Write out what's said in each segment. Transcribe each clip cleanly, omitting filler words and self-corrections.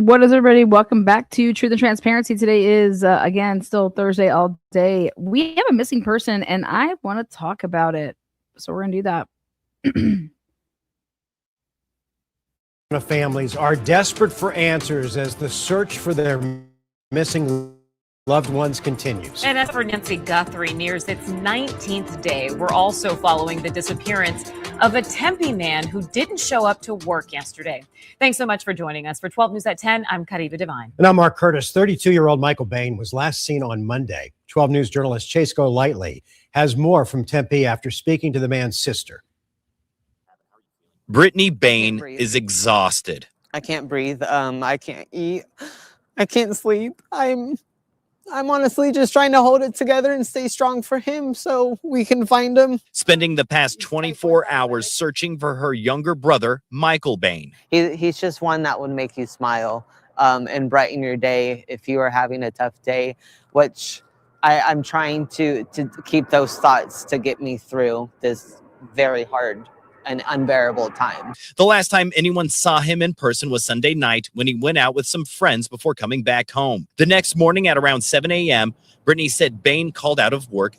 What is everybody? Welcome back to Truth and Transparency. Today is, again, still Thursday all day. We have a missing person, and I want to talk about it. So we're going to do that. Families are desperate for answers as the search for their missing loved ones continues. And as for Nancy Guthrie nears its 19th day, we're also following the disappearance of a Tempe man who didn't show up to work yesterday. Thanks so much for joining us. For 12 News at 10, I'm Kariva Devine. And I'm Mark Curtis. 32-year-old Michael Bayne was last seen on Monday. 12 News journalist Chase Golightly has more from Tempe after speaking to the man's sister. Brittany Bayne is exhausted. I can't breathe. I can't eat. I can't sleep. I'm honestly just trying to hold it together and stay strong for him so we can find him. Spending the past 24 hours searching for her younger brother, Michael Bayne. He's just one that would make you smile and brighten your day if you are having a tough day, which I'm trying to keep those thoughts to get me through this very hard and unbearable time. The last time anyone saw him in person was Sunday night when he went out with some friends before coming back home. The next morning at around 7 a.m., Brittany said Bayne called out of work.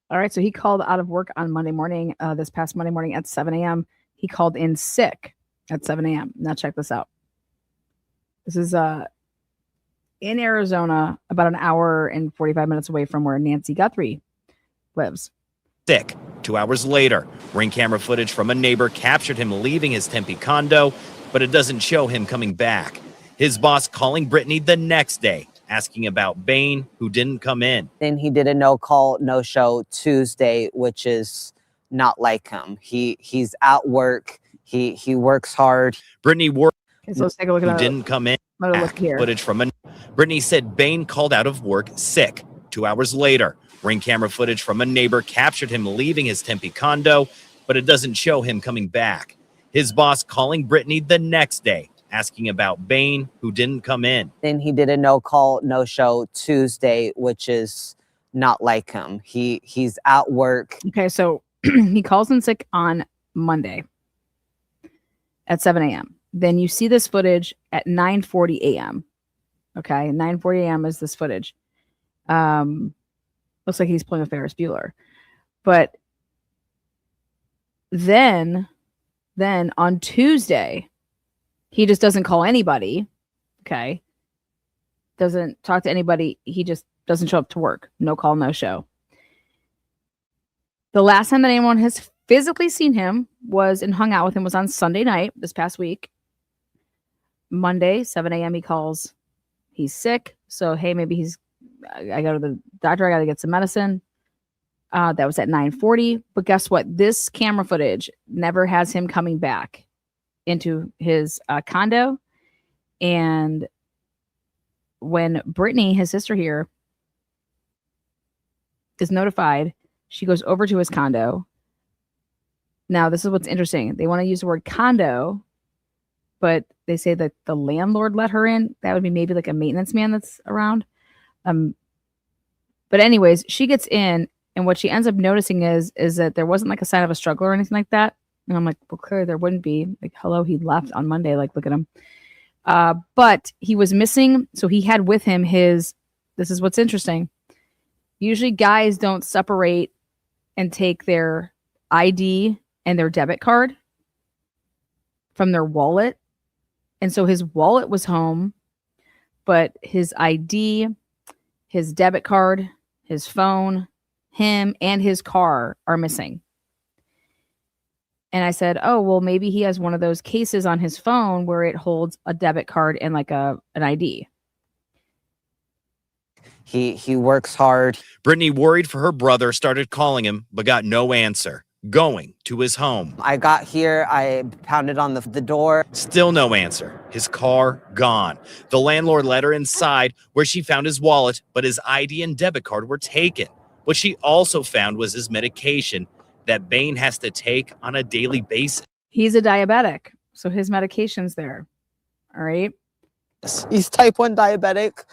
All right, so he called out of work on Monday morning, this past Monday morning at 7 a.m. He called in sick at 7 a.m. Now check this out. This is in Arizona, about an hour and 45 minutes away from where Nancy Guthrie lives. Sick. 2 hours later, ring camera footage from a neighbor captured him leaving his Tempe condo, but it doesn't show him coming back. His boss calling Brittany the next day, asking about Bayne, who didn't come in. Then he did a no-call, no-show Tuesday, which is not like him. He's at work. He works hard. Brittany worked. Okay, so let's take a look at who didn't come in. Look here. Footage from a. Brittany said Bayne called out of work sick. 2 hours later, ring camera footage from a neighbor captured him leaving his Tempe condo, but it doesn't show him coming back. His boss calling Brittany the next day, asking about Bayne, who didn't come in. Then he did a no-call, no-show Tuesday, which is not like him. He's at work. Okay, so he calls in sick on Monday at 7 a.m. Then you see this footage at 9:40 a.m. Okay, 9:40 a.m. is this footage. Looks like he's playing with Ferris Bueller. But then on Tuesday, he just doesn't call anybody. Okay. Doesn't talk to anybody. He just doesn't show up to work. No call, no show. The last time that anyone has physically seen him was and hung out with him was on Sunday night this past week. Monday, 7 a.m. he calls. He's sick. So, hey, maybe I go to the doctor. I got to get some medicine. That was at 9:40. But guess what? This camera footage never has him coming back into his condo. And when Brittany, his sister here, is notified, she goes over to his condo. Now, this is what's interesting. They want to use the word condo, but they say that the landlord let her in. That would be maybe like a maintenance man that's around. But anyways, she gets in, and what she ends up noticing is that there wasn't like a sign of a struggle or anything like that. And I'm like, well, clearly there wouldn't be. Like, hello, he left on Monday. Like, look at him. But he was missing. So he had with him this is what's interesting. Usually guys don't separate and take their ID and their debit card from their wallet. And so his wallet was home, but his ID, his debit card, his phone, him, and his car are missing. And I said, oh, well, maybe he has one of those cases on his phone where it holds a debit card and like an ID. He works hard. Brittany, worried for her brother, started calling him, but got no answer. Going to his home. I got here. I pounded on the door. Still no answer. His car gone. The landlord let her inside where she found his wallet, but his ID and debit card were taken. What she also found was his medication that Bayne has to take on a daily basis. He's a diabetic, so his medication's there. All right. He's type 1 diabetic.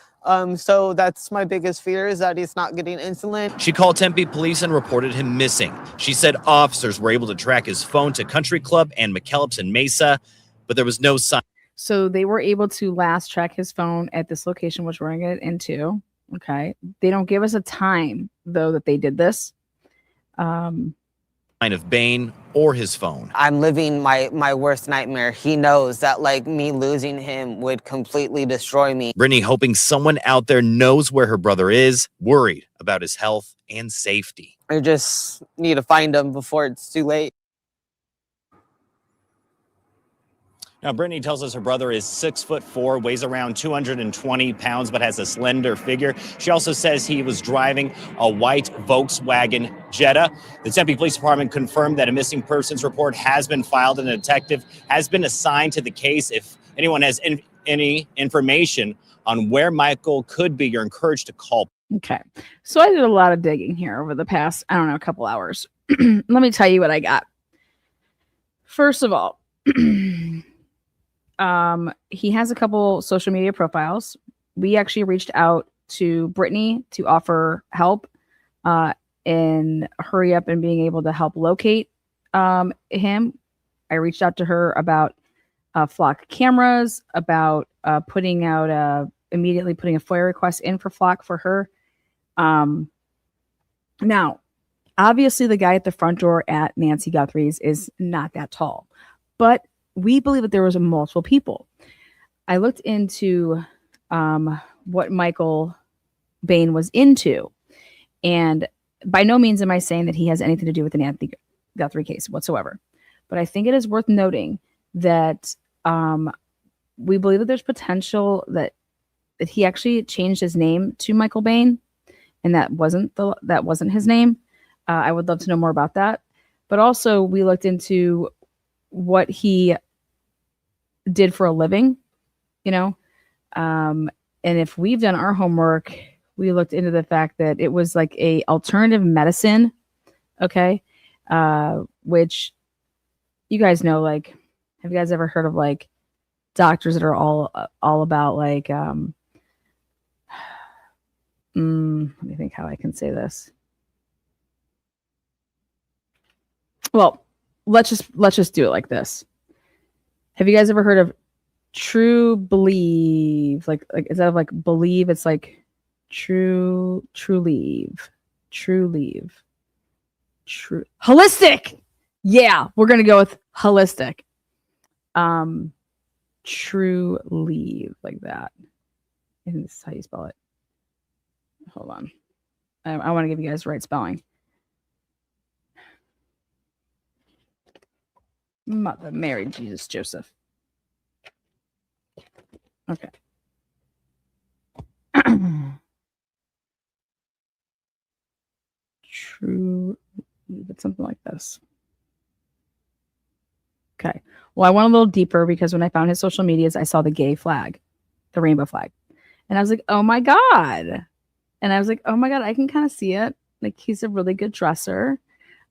So that's my biggest fear, is that he's not getting insulin. She called Tempe police and reported him missing. She said officers were able to track his phone to Country Club and McKellips and Mesa, but there was no sign. So they were able to last track his phone at this location, which we're going to get into. Okay. They don't give us a time, though, that they did this. Of Bane or his phone. I'm living my worst nightmare. He knows that like me losing him would completely destroy me. Brittany hoping someone out there knows where her brother is, worried about his health and safety. I just need to find him before it's too late. Now, Brittany tells us her brother is 6'4", weighs around 220 pounds, but has a slender figure. She also says he was driving a white Volkswagen Jetta. The Tempe Police Department confirmed that a missing persons report has been filed and a detective has been assigned to the case. If anyone has any information on where Michael could be, you're encouraged to call. Okay. So I did a lot of digging here over the past, I don't know, a couple hours. Let me tell you what I got. First of all, he has a couple social media profiles. We actually reached out to Brittany to offer help in hurry up and being able to help locate him. I reached out to her about Flock cameras, about immediately putting a FOIA request in for Flock for her. Now, obviously, the guy at the front door at Nancy Guthrie's is not that tall, but we believe that there was multiple people. I looked into what Michael Bayne was into, and by no means am I saying that he has anything to do with the Nancy Guthrie case whatsoever. But I think it is worth noting that we believe that there's potential that he actually changed his name to Michael Bayne, and that wasn't his name. I would love to know more about that. But also, we looked into what he did for a living, and if we've done our homework, we looked into the fact that it was like a alternative medicine, okay, which you guys know, like, have you guys ever heard of like doctors that are all about like let me think how I can say this. Well, let's just do it like this. Have you guys ever heard of true believe? Like instead of like believe, it's like true holistic. Yeah, we're gonna go with holistic. True leave, like that. I think this is how you spell it. Hold on. I want to give you guys the right spelling. Mother Mary, Jesus, Joseph. Okay. True, but something like this. Okay. Well, I went a little deeper because when I found his social medias, I saw the gay flag, the rainbow flag. And I was like, oh my God. And I was like, oh my God, I can kind of see it. Like, he's a really good dresser.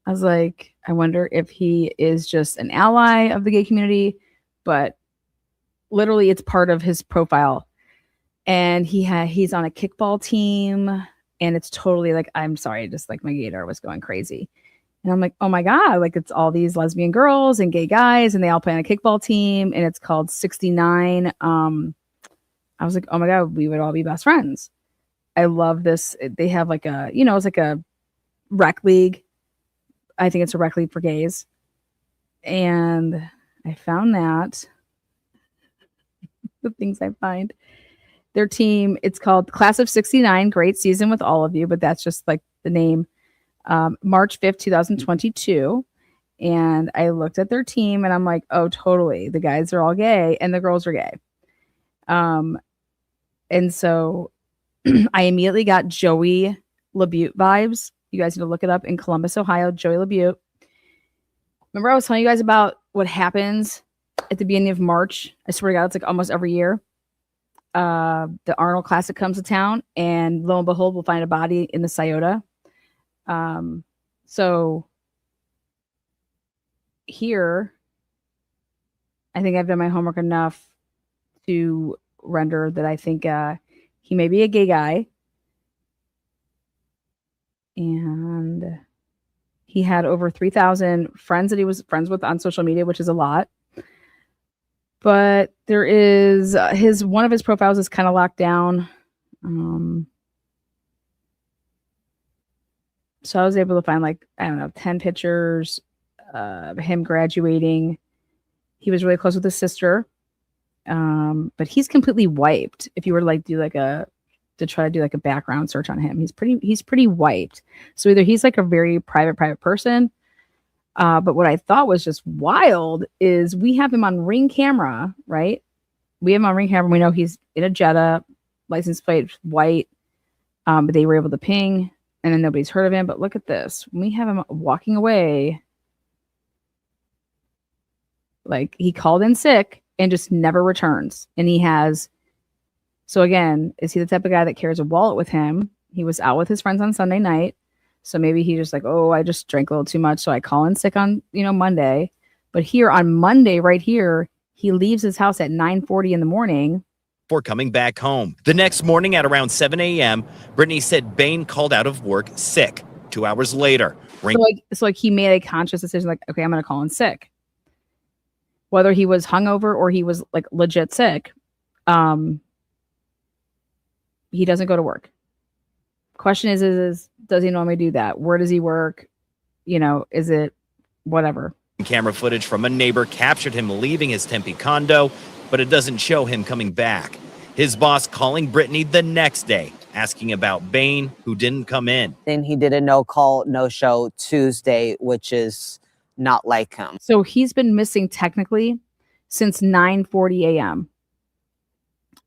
I was like, I wonder if he is just an ally of the gay community, but literally it's part of his profile. And he's on a kickball team, and it's totally like, I'm sorry, just like my gaydar was going crazy. And I'm like, oh my God, like it's all these lesbian girls and gay guys, and they all play on a kickball team, and it's called 69. I was like, oh my God, we would all be best friends. I love this. They have like a, it's like a rec league. I think it's a rec league for gays. And I found that the things I find. Their team, it's called Class of 69. Great season with all of you, but that's just like the name. March 5th, 2022. And I looked at their team and I'm like, oh, totally. The guys are all gay and the girls are gay. And so I immediately got Joey LaBute vibes. You guys need to look it up in Columbus, Ohio, Joey LaBute. Remember I was telling you guys about what happens at the beginning of March? I swear to God, it's like almost every year. The Arnold Classic comes to town, and lo and behold, we'll find a body in the Scioto. So here, I think I've done my homework enough to render that I think he may be a gay guy. And he had over 3,000 friends that he was friends with on social media, which is a lot. But there is one of his profiles is kind of locked down. So I was able to find like, I don't know, 10 pictures of him graduating. He was really close with his sister. But he's completely wiped. If you were to like try to do like a background search on him, he's pretty wiped. So either he's like a very private person. But what I thought was just wild is we have him on Ring camera, right? We have him on Ring camera. We know he's in a Jetta, license plate white. But they were able to ping, and then nobody's heard of him. But look at this. We have him walking away. Like he called in sick and just never returns. And he has, so again, is he the type of guy that carries a wallet with him? He was out with his friends on Sunday night. So maybe he just like, oh, I just drank a little too much. So I call in sick on, Monday. But here on Monday, right here, he leaves his house at 9:40 in the morning. Before coming back home. The next morning at around 7 a.m., Brittany said Bane called out of work sick. 2 hours later, So he made a conscious decision like, okay, I'm going to call in sick. Whether he was hungover or he was like legit sick, he doesn't go to work. Question is does he normally do that? Where does he work? Is it whatever? Camera footage from a neighbor captured him leaving his Tempe condo, but it doesn't show him coming back. His boss calling Brittany the next day, asking about Bane, who didn't come in. Then he did a no call, no show Tuesday, which is not like him. So he's been missing technically since 9:40 a.m.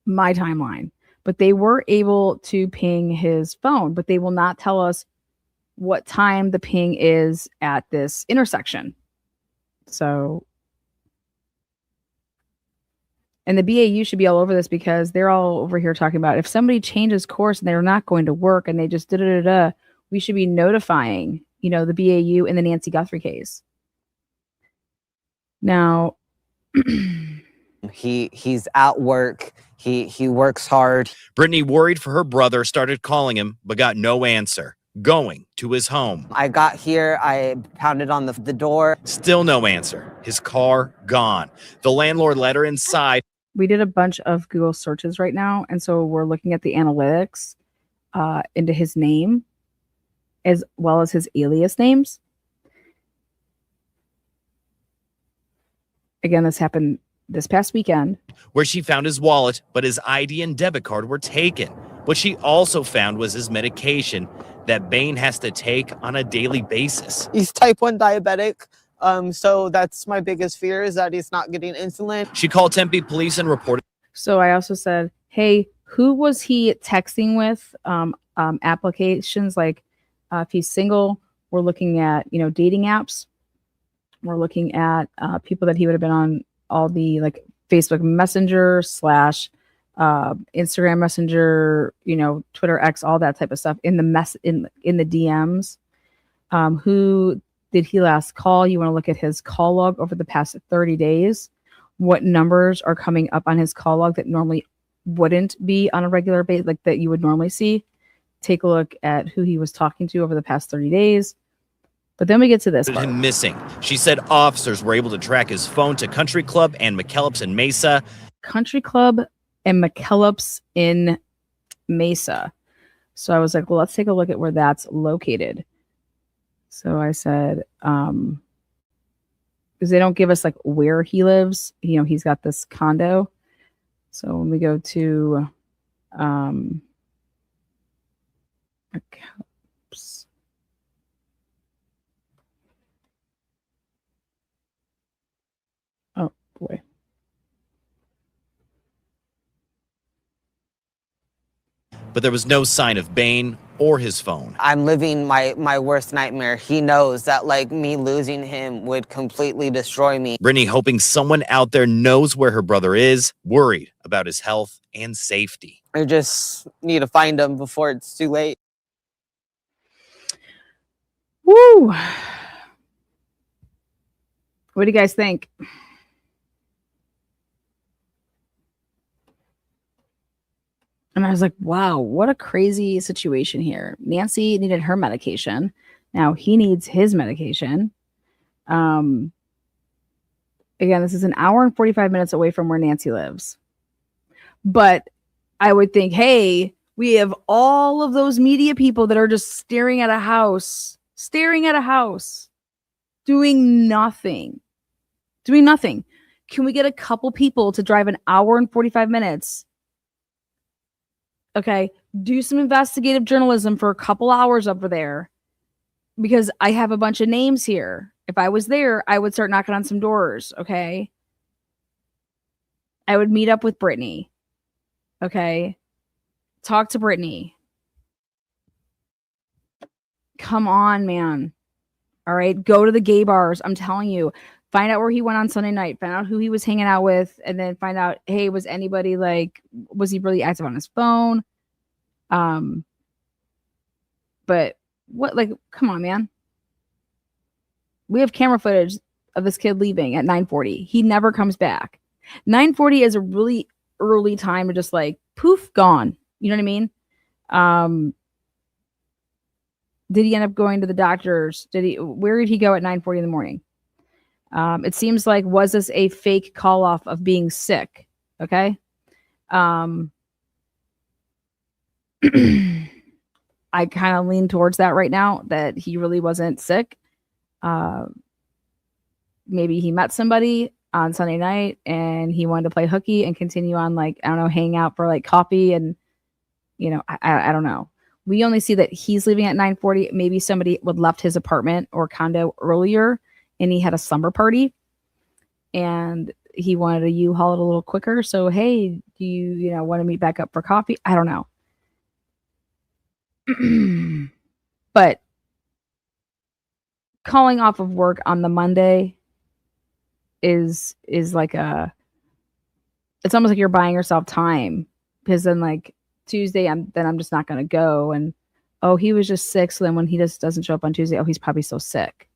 my timeline. But they were able to ping his phone, but they will not tell us what time the ping is at this intersection. So, and the BAU should be all over this because they're all over here talking about if somebody changes course and they're not going to work and they just we should be notifying, the BAU in the Nancy Guthrie case. Now, he's at work. He works hard. Brittany, worried for her brother, started calling him, but got no answer. Going to his home. I got here. I pounded on the door. Still no answer. His car gone. The landlord let her inside. We did a bunch of Google searches right now, and so we're looking at the analytics into his name as well as his alias names. Again, this happened this past weekend. Where she found his wallet, but his ID and debit card were taken. What she also found was his medication that Bane has to take on a daily basis. He's type 1 diabetic. So that's my biggest fear is that he's not getting insulin. She called Tempe police and reported. So I also said, hey, who was he texting with? Applications like if he's single, we're looking at, dating apps. We're looking at people that he would have been on all the like Facebook Messenger / Instagram Messenger, Twitter X, all that type of stuff in the in the DMs. Who did he last call? You want to look at his call log over the past 30 days. What numbers are coming up on his call log that normally wouldn't be on a regular basis, like that you would normally see? Take a look at who he was talking to over the past 30 days. But then we get to this part. Him missing. She said officers were able to track his phone to Country Club and McKellips in Mesa. Country Club and McKellips in Mesa. So I was like, well, let's take a look at where that's located. So I said, because they don't give us like where he lives. He's got this condo. So when we go to McKellips. Oh boy. But there was no sign of Bane or his phone. I'm living my worst nightmare. He knows that like me losing him would completely destroy me. Brittany hoping someone out there knows where her brother is, worried about his health and safety. I just need to find him before it's too late. Woo! What do you guys think? And I was like, wow, what a crazy situation here. Nancy needed her medication. Now he needs his medication. Again, this is an hour and 45 minutes away from where Nancy lives. But I would think, hey, we have all of those media people that are just staring at a house, doing nothing. Can we get a couple people to drive an hour and 45 minutes? Okay, do some investigative journalism for a couple hours over there, because I have a bunch of names here. If I was there, I would start knocking on some doors, okay? I would meet up with Brittany, okay? Talk to Brittany. Come on, man. All right, go to the gay bars. I'm telling you. Find out where he went on Sunday night. Find out who he was hanging out with, and then find out, hey, was anybody was he really active on his phone? But what, come on, man. We have camera footage of this kid leaving at 9:40. He never comes back. 9:40 is a really early time to just poof, gone. You know what I mean? Did he end up going to the doctors? Where did he go at 9:40 in the morning? It seems like, was this a fake call off of being sick? Okay. I kind of lean towards that right now, that he really wasn't sick. Maybe he met somebody on Sunday night and he wanted to play hooky and continue on, I don't know, hang out for coffee, and I don't know. We only see that he's leaving at 9:40. Maybe somebody would left his apartment or condo earlier and he had a slumber party and he wanted to U-Haul it a little quicker. So, hey, do you want to meet back up for coffee? I don't know. But calling off of work on the Monday is it's almost like you're buying yourself time, because then Tuesday I'm just not going to go, and oh, he was just sick, so then when he just doesn't show up on Tuesday, oh, he's probably so sick,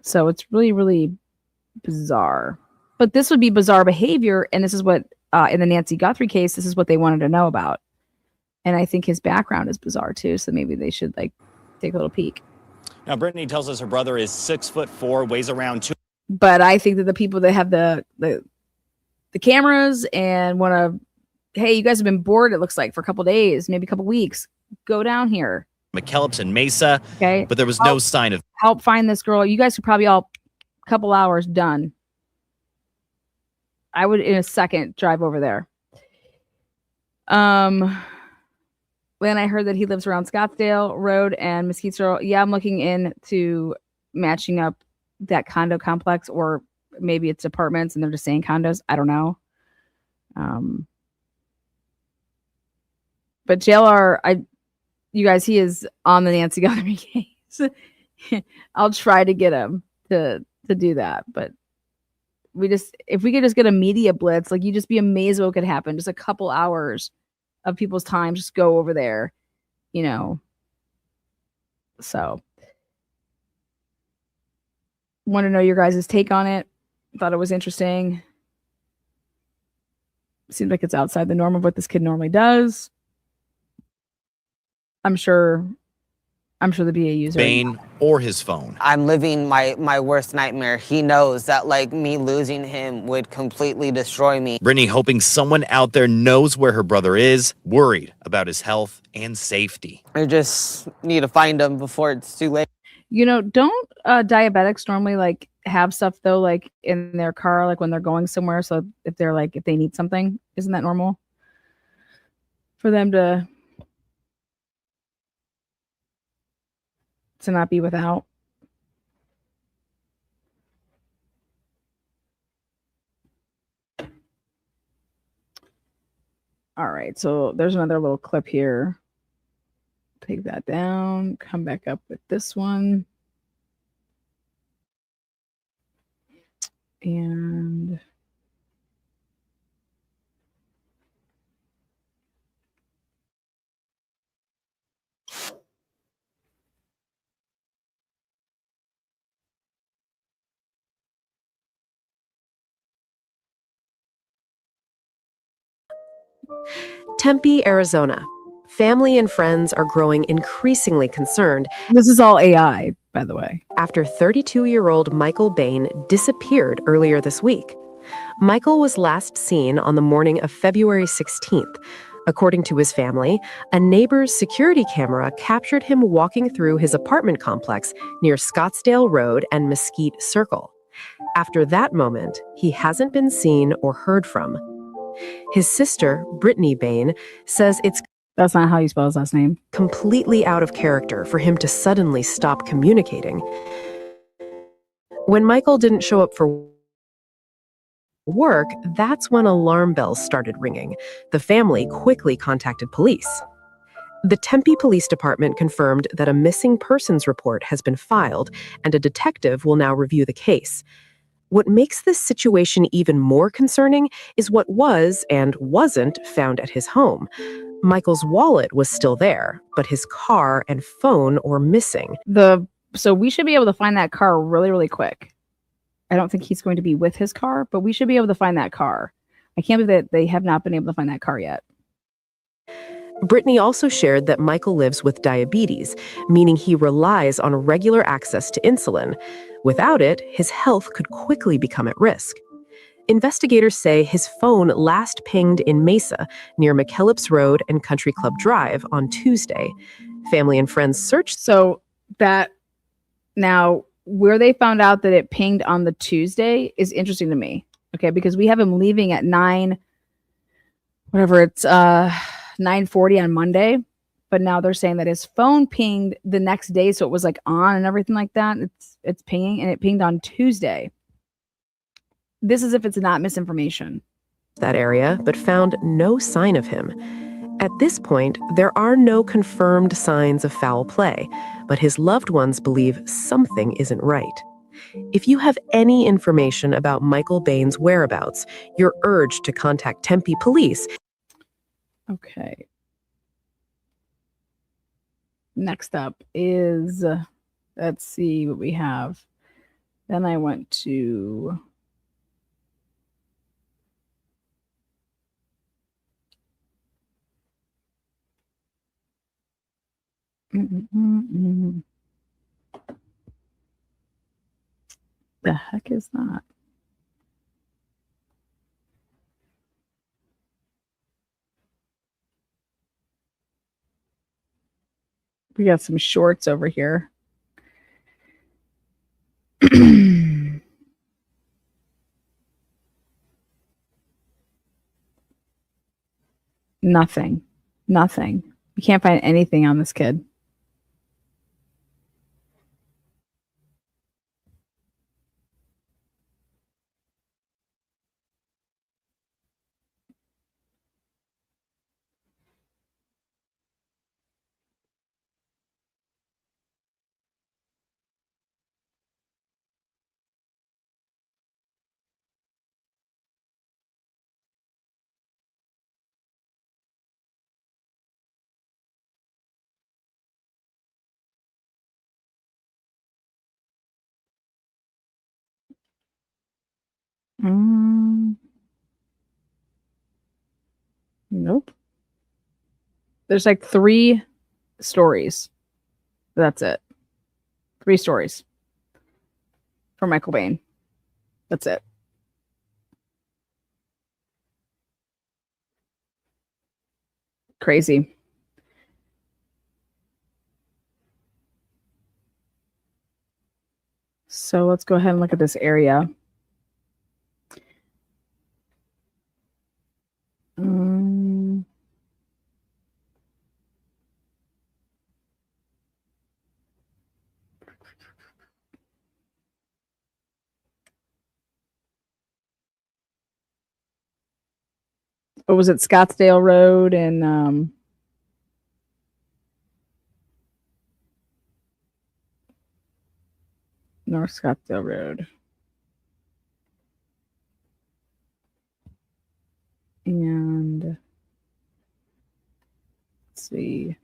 So it's really, really bizarre. But this would be bizarre behavior, and this is what in the Nancy Guthrie case, this is what they wanted to know about. And I think his background is bizarre too, so maybe they should take a little peek. Now, Brittany tells us her brother is 6'4", weighs around 2. But I think that the people that have the cameras and want to, hey, you guys have been bored, it looks like, for a couple days, maybe a couple weeks, go down here. McKellips and Mesa, okay, but there was no sign of. Help find this girl. You guys could probably all a couple hours done. I would in a second drive over there. When I heard that he lives around Scottsdale Road and Mesquite Road, yeah, I'm looking into matching up that condo complex, or maybe it's apartments and they're just saying condos. I don't know. But JLR, you guys, he is on the Nancy Guthrie case. I'll try to get him to do that, but if we could just get a media blitz, you'd just be amazed what could happen. Just a couple hours of people's time, just go over there, So, want to know your guys' take on it. Thought it was interesting. Seems like it's outside the norm of what this kid normally does. I'm sure the BA user. Bane or his phone. I'm living my worst nightmare. He knows that me losing him would completely destroy me. Brittany hoping someone out there knows where her brother is, worried about his health and safety. I just need to find him before it's too late. Don't diabetics normally have stuff though, in their car, when they're going somewhere? So if they're if they need something, isn't that normal for them to not be without? All right, so there's another little clip here. Take that down, come back up with this one. And Tempe, Arizona. Family and friends are growing increasingly concerned This is all AI, by the way. after 32-year-old Michael Bayne disappeared earlier this week. Michael was last seen on the morning of February 16th. According to his family, a neighbor's security camera captured him walking through his apartment complex near Scottsdale Road and Mesquite Circle. After that moment, he hasn't been seen or heard from. His sister, Brittany Bayne, says it's That's not how you spell his last name. completely out of character for him to suddenly stop communicating. When Michael didn't show up for work, that's when alarm bells started ringing. The family quickly contacted police. The Tempe Police Department confirmed that a missing persons report has been filed, and a detective will now review the case. What makes this situation even more concerning is what was and wasn't found at his home. Michael's wallet was still there, but his car and phone were missing. So we should be able to find that car really, really quick. I don't think he's going to be with his car, but we should be able to find that car. I can't believe that they have not been able to find that car yet. Brittany also shared that Michael lives with diabetes, meaning he relies on regular access to insulin. Without it, his health could quickly become at risk. Investigators say his phone last pinged in Mesa, near McKellips Road and Country Club Drive on Tuesday. Family and friends searched. So that now where they found out that it pinged on the Tuesday is interesting to me. Okay, because we have him leaving at 9:40 on Monday, but now they're saying that his phone pinged the next day, so it was like on and everything like that. It's pinging, and it pinged on Tuesday. This is if it's not misinformation. That area, but found no sign of him. At this point, there are no confirmed signs of foul play, but his loved ones believe something isn't right. If you have any information about Michael Bayne's whereabouts, you're urged to contact Tempe Police. Okay. Next up is, let's see what we have. Then I went to the heck is that? We got some shorts over here. Nothing. We can't find anything on this kid. Nope. There's like 3 stories. That's it. 3 stories for Michael Bayne. That's it. Crazy. So let's go ahead and look at this area. What was it? Scottsdale Road and North Scottsdale Road. And let's see.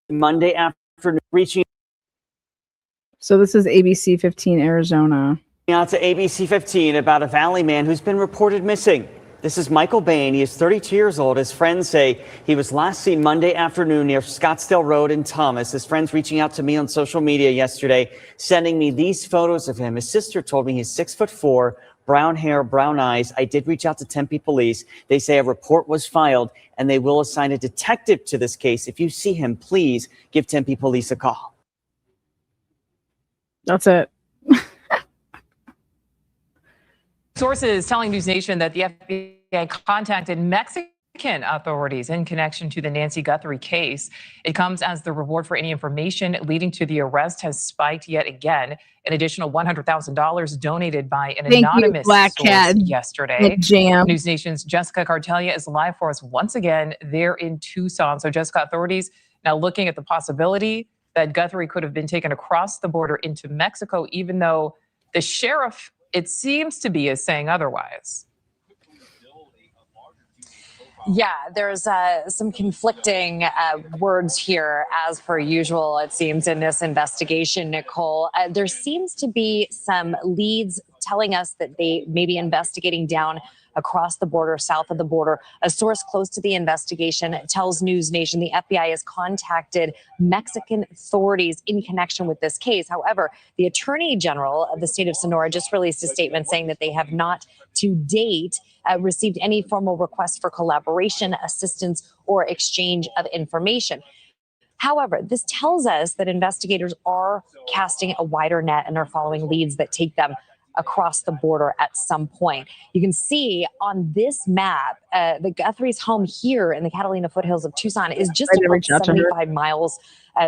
Monday afternoon, reaching So this is ABC 15 Arizona. out to ABC 15 about a Valley man who's been reported missing. This is Michael Bayne. He is 32 years old. His friends say he was last seen Monday afternoon near Scottsdale Road in Thomas. His friends reaching out to me on social media yesterday, sending me these photos of him. His sister told me he's 6'4", brown hair, brown eyes. I did reach out to Tempe police. They say a report was filed and they will assign a detective to this case. If you see him, please give Tempe police a call. That's it. Sources telling News Nation that the FBI contacted Mexican authorities in connection to the Nancy Guthrie case. It comes as the reward for any information leading to the arrest has spiked yet again. An additional $100,000 donated by an anonymous Black source Cat. yesterday. Jam. News Nation's Jessica Cartelia is live for us once again there in Tucson. So Jessica, authorities now looking at the possibility that Guthrie could have been taken across the border into Mexico, even though the sheriff, it seems to be, is saying otherwise. Yeah, there's some conflicting words here, as per usual, it seems, in this investigation, Nicole. There seems to be some leads telling us that they may be investigating down across the border, south of the border. A source close to the investigation tells News Nation the FBI has contacted Mexican authorities in connection with this case. However, the Attorney General of the state of Sonora just released a statement saying that they have not to date received any formal request for collaboration, assistance, or exchange of information. However, this tells us that investigators are casting a wider net and are following leads that take them across the border at some point. You can see on this map, the Guthrie's home here in the Catalina foothills of Tucson is just about 75 miles.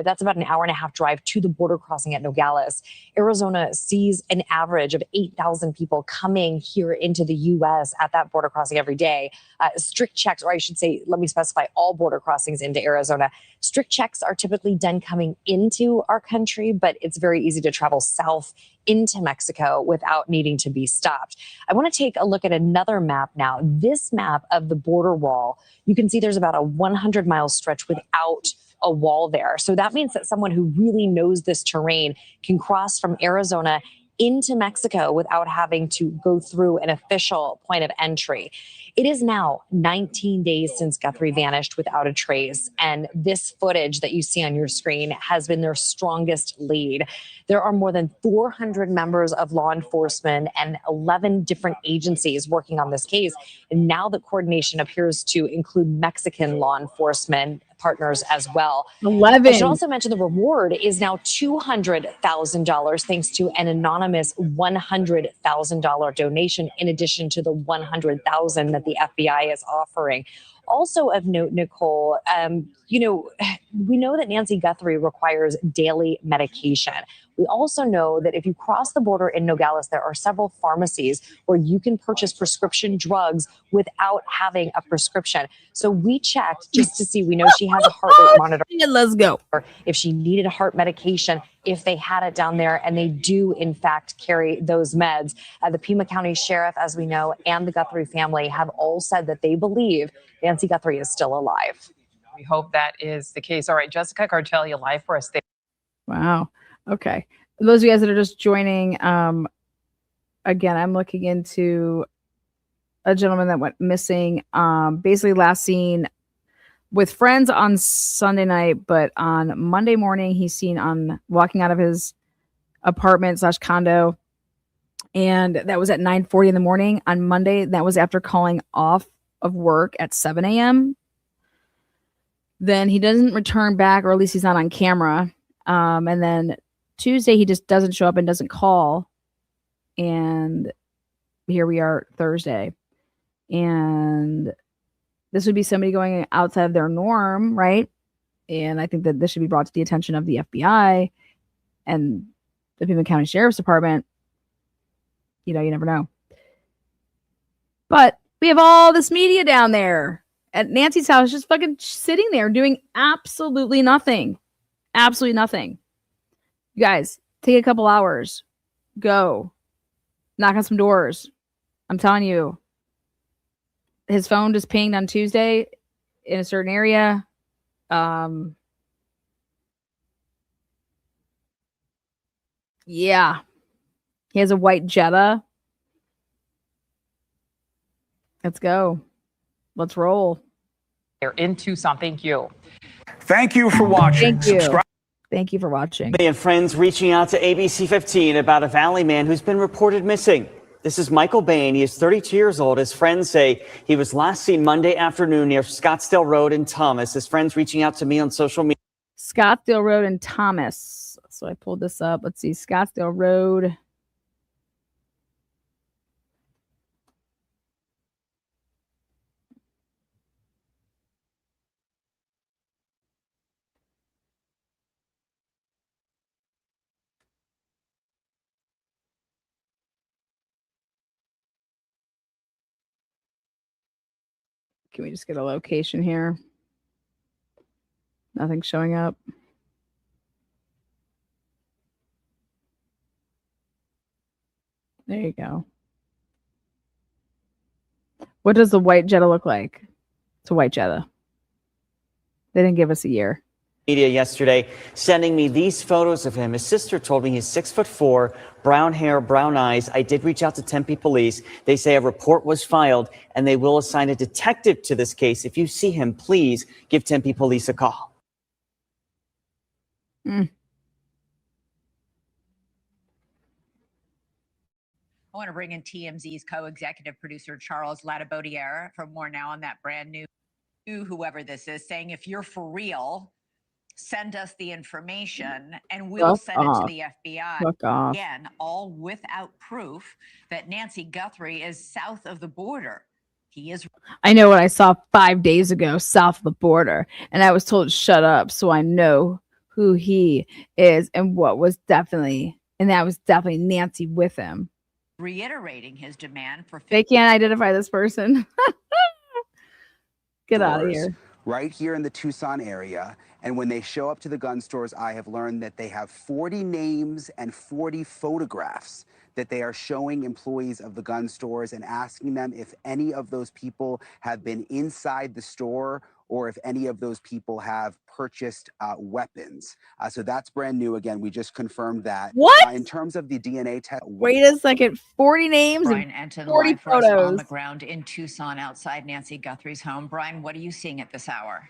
That's about an hour and a half drive to the border crossing at Nogales. Arizona sees an average of 8,000 people coming here into the U.S. at that border crossing every day. Strict checks, or I should say, let me specify all border crossings into Arizona. Strict checks are typically done coming into our country, but it's very easy to travel south into Mexico without needing to be stopped. I want to take a look at another map now. This map of the border wall, you can see there's about a 100-mile stretch without a wall there. So that means that someone who really knows this terrain can cross from Arizona into Mexico without having to go through an official point of entry. It is now 19 days since Guthrie vanished without a trace, and this footage that you see on your screen has been their strongest lead. There are more than 400 members of law enforcement and 11 different agencies working on this case, and now the coordination appears to include Mexican law enforcement partners as well. 11. I should also mention the reward is now $200,000 thanks to an anonymous $100,000 donation in addition to the $100,000 that the FBI is offering. Also of note, Nicole, we know that Nancy Guthrie requires daily medication. We also know that if you cross the border in Nogales, there are several pharmacies where you can purchase prescription drugs without having a prescription. So we checked just to see, we know she has a heart rate monitor. Let's go. If she needed a heart medication, if they had it down there, and they do in fact carry those meds. The Pima County Sheriff, as we know, and the Guthrie family have all said that they believe Nancy Guthrie is still alive. We hope that is the case. All right, Jessica Cartelia live for us there. Wow. Okay. For those of you guys that are just joining, again, I'm looking into a gentleman that went missing, basically last seen with friends on Sunday night, but on Monday morning, he's seen on walking out of his apartment / condo. And that was at 9:40 in the morning on Monday. That was after calling off of work at 7 a.m. Then he doesn't return back, or at least he's not on camera. And then Tuesday, he just doesn't show up and doesn't call. And here we are Thursday. And this would be somebody going outside of their norm, right? And I think that this should be brought to the attention of the FBI and the Pima County Sheriff's Department. You never know. But we have all this media down there at Nancy's house just fucking sitting there doing absolutely nothing. Absolutely nothing. You guys, take a couple hours. Go. Knock on some doors. I'm telling you. His phone just pinged on Tuesday in a certain area. Yeah. He has a white Jetta. Let's go. Let's roll. They're in Tucson. Thank you. Thank you for watching. Thank you. Thank you for watching. And friends reaching out to ABC 15 about a Valley man who's been reported missing. This is Michael Bayne. He is 32 years old. His friends say he was last seen Monday afternoon near Scottsdale Road in Thomas. His friends reaching out to me on social media. Scottsdale Road in Thomas. So I pulled this up. Let's see. Scottsdale Road. Can we just get a location here? Nothing's showing up. There you go. What does the white Jetta look like? It's a white Jetta. They didn't give us a year. Media yesterday sending me these photos of him. His sister told me he's 6'4", brown hair, brown eyes. I did reach out to Tempe police. They say a report was filed and they will assign a detective to this case. If you see him, please give Tempe police a call. Mm. I want to bring in TMZ's co-executive producer, Charles Latibaudiere, for more now on that brand new, whoever this is, saying if you're for real, send us the information and we'll send it to the FBI. Fuck off. Again, all without proof that Nancy Guthrie is south of the border. He is. I know what I saw 5 days ago south of the border, and I was told shut up, so I know who he is and what was definitely, and that was definitely Nancy with him. Reiterating his demand for. They can't identify this person. Get out of here. Right here in the Tucson area. And when they show up to the gun stores, I have learned that they have 40 names and 40 photographs that they are showing employees of the gun stores and asking them if any of those people have been inside the store or if any of those people have purchased weapons. So that's brand new. Again, we just confirmed that. What? In terms of the DNA test. Wait a second. 40 names Brian and Enton 40 live for us on photos. the ground in Tucson outside Nancy Guthrie's home. Brian, what are you seeing at this hour?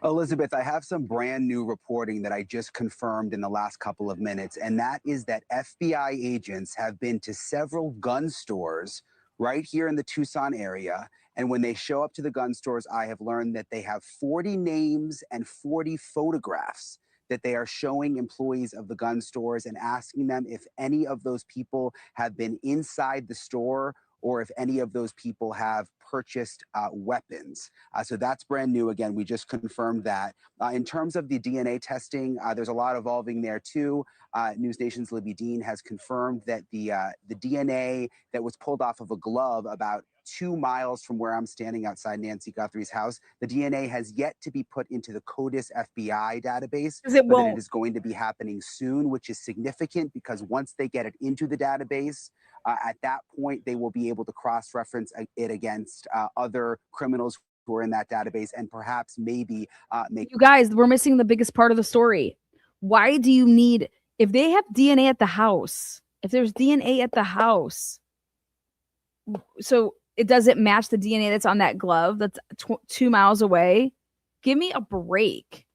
Elizabeth, I have some brand new reporting that I just confirmed in the last couple of minutes, and that is that FBI agents have been to several gun stores right here in the Tucson area. And when they show up to the gun stores, I have learned that they have 40 names and 40 photographs that they are showing employees of the gun stores and asking them if any of those people have been inside the store or if any of those people have purchased weapons. So that's brand new. Again, we just confirmed that. In terms of the DNA testing, there's a lot evolving there too. News Nation's Libby Dean has confirmed that the DNA that was pulled off of a glove about 2 miles from where I'm standing outside Nancy Guthrie's house, the DNA has yet to be put into the CODIS FBI database, Because it but won't. it is going to be happening soon, which is significant because once they get it into the database, at that point, they will be able to cross-reference it against other criminals who are in that database and perhaps maybe make. You guys, we're missing the biggest part of the story. Why do you need, if they have DNA at the house, if there's DNA at the house, so it doesn't match the DNA that's on that glove that's 2 miles away, give me a break.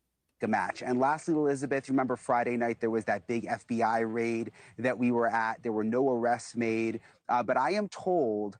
A match. And lastly, Elizabeth, remember Friday night, there was that big FBI raid that we were at. There were no arrests made, but I am told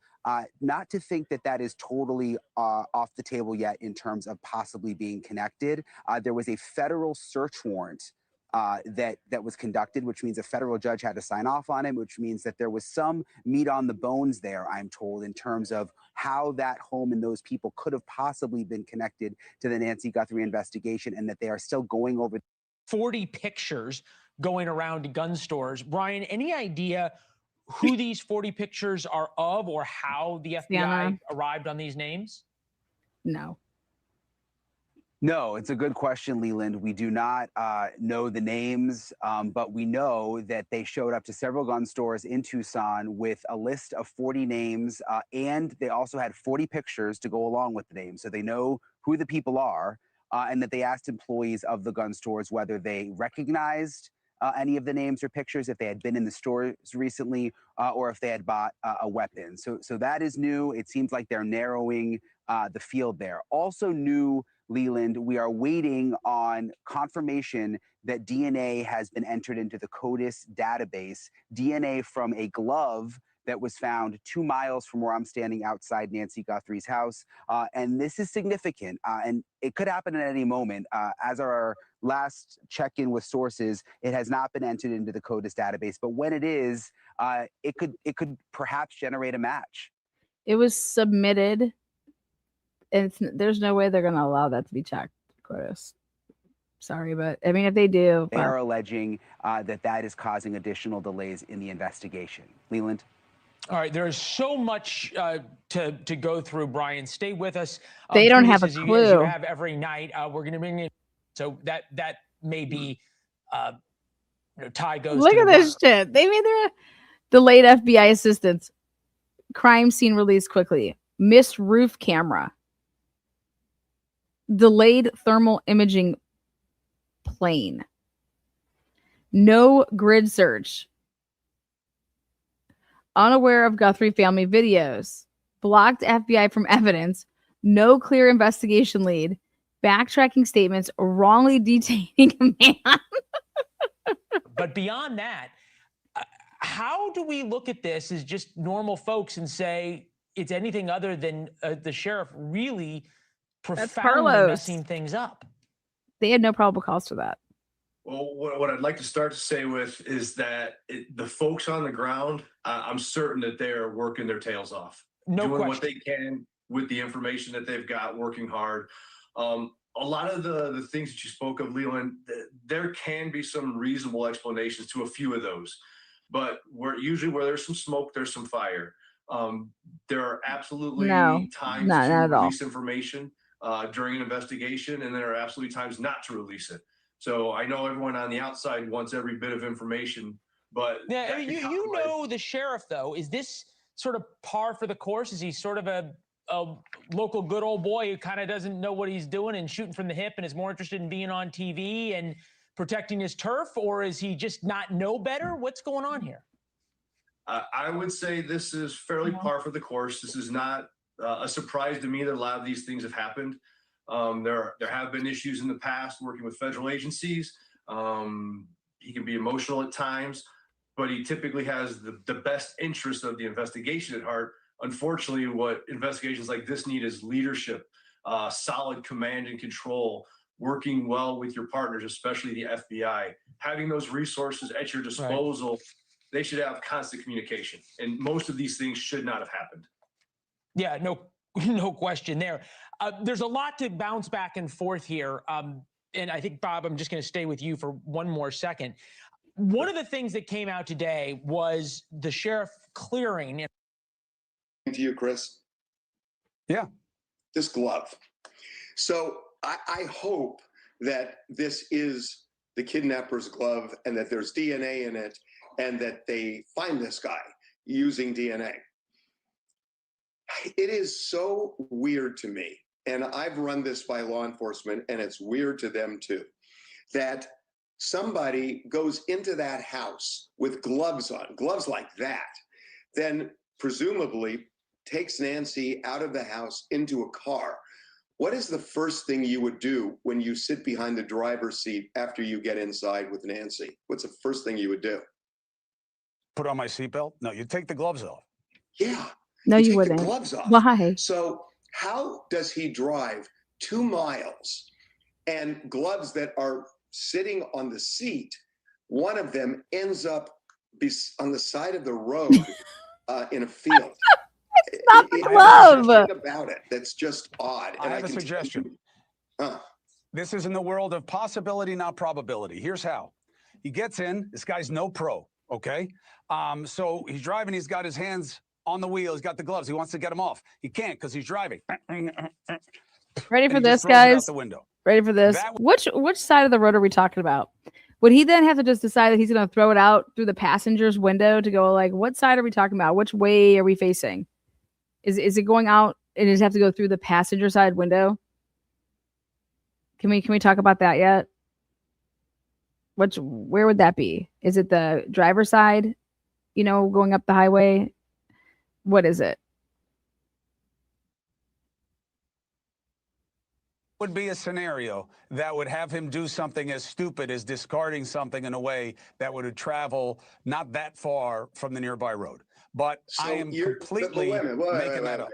not to think that that is totally off the table yet in terms of possibly being connected. There was a federal search warrant that was conducted, which means a federal judge had to sign off on it, which means that there was some meat on the bones there, I'm told, in terms of how that home and those people could have possibly been connected to the Nancy Guthrie investigation, and that they are still going over 40 pictures going around to gun stores. Brian, any idea who these 40 pictures are of or how the FBI arrived on these names? No. No, it's a good question, Leland. We do not know the names, but we know that they showed up to several gun stores in Tucson with a list of 40 names, and they also had 40 pictures to go along with the names. So they know who the people are, and that they asked employees of the gun stores whether they recognized any of the names or pictures, if they had been in the stores recently, or if they had bought a weapon. So that is new. It seems like they're narrowing the field there. Also new, Leland, we are waiting on confirmation that DNA has been entered into the CODIS database, DNA from a glove that was found 2 miles from where I'm standing outside Nancy Guthrie's house. And this is significant, and it could happen at any moment. As our last check-in with sources, it has not been entered into the CODIS database, but when it is, it could perhaps generate a match. It was submitted, and there's no way they're going to allow that to be checked, Curtis. Sorry, but I mean, if they do, they are alleging that is causing additional delays in the investigation. Leland? All right, there is so much to go through, Brian. Stay with us. They don't have a as clue. you have every night. We're going to bring in, so that may be Ty goes. Look to at the this shit. They made their delayed FBI assistance. Crime scene released quickly. Missed roof camera. Delayed thermal imaging plane. No grid search. Unaware of Guthrie family videos. Blocked FBI from evidence. No clear investigation lead. Backtracking statements. Wrongly detaining a man. But beyond that, how do we look at this as just normal folks and say it's anything other than the sheriff really profoundly messing things up? They had no probable cause for that. Well, what I'd like to start to say with is that the folks on the ground, I'm certain that they're working their tails off, doing what they can with the information that they've got, working hard. A lot of the things that you spoke of, Leland, there can be some reasonable explanations to a few of those, but usually where there's some smoke, there's some fire. There are absolutely times to release information during an investigation, and there are absolutely times not to release it. So I know everyone on the outside wants every bit of information, but yeah, I mean, you know the sheriff though. Is this sort of par for the course? Is he sort of a local good old boy who kind of doesn't know what he's doing and shooting from the hip and is more interested in being on TV and protecting his turf, or is he just not know better? What's going on here? I would say this is fairly par for the course. This is not a surprise to me that a lot of these things have happened. There have been issues in the past working with federal agencies. He can be emotional at times, but he typically has the best interest of the investigation at heart. Unfortunately, what investigations like this need is leadership, solid command and control, working well with your partners, especially the FBI, having those resources at your disposal. Right. They should have constant communication, and most of these things should not have happened. Yeah, no question there. There's a lot to bounce back and forth here. And I think, Bob, I'm just going to stay with you for one more second. One of the things that came out today was the sheriff clearing. To you, Chris. Yeah. This glove. So I hope that this is the kidnapper's glove and that there's DNA in it and that they find this guy using DNA. It is so weird to me, and I've run this by law enforcement, and it's weird to them too, that somebody goes into that house with gloves on, gloves like that, then presumably takes Nancy out of the house into a car. What is the first thing you would do when you sit behind the driver's seat after you get inside with Nancy? What's the first thing you would do? Put on my seatbelt? No, you take the gloves off. Yeah. No, you take wouldn't. The gloves off. Why? So how does he drive 2 miles and gloves that are sitting on the seat, one of them ends up on the side of the road in a field? It's not the glove. Something about it that's just odd. I have a suggestion. This is in the world of possibility, not probability. Here's how. He gets in. This guy's no pro, okay? So he's driving. He's got his hands on the wheel. He's got the gloves. He wants to get them off. He can't because he's driving. Ready for this, guys? Ready for this? Which side of the road are we talking about? Would he then have to just decide that he's going to throw it out through the passenger's window to go like, what side are we talking about? Which way are we facing? Is it going out and does it have to go through the passenger side window? Can we talk about that yet? Where would that be? Is it the driver's side? You know, going up the highway? What is it? Would be a scenario that would have him do something as stupid as discarding something in a way that would travel not that far from the nearby road. But I am completely making that up.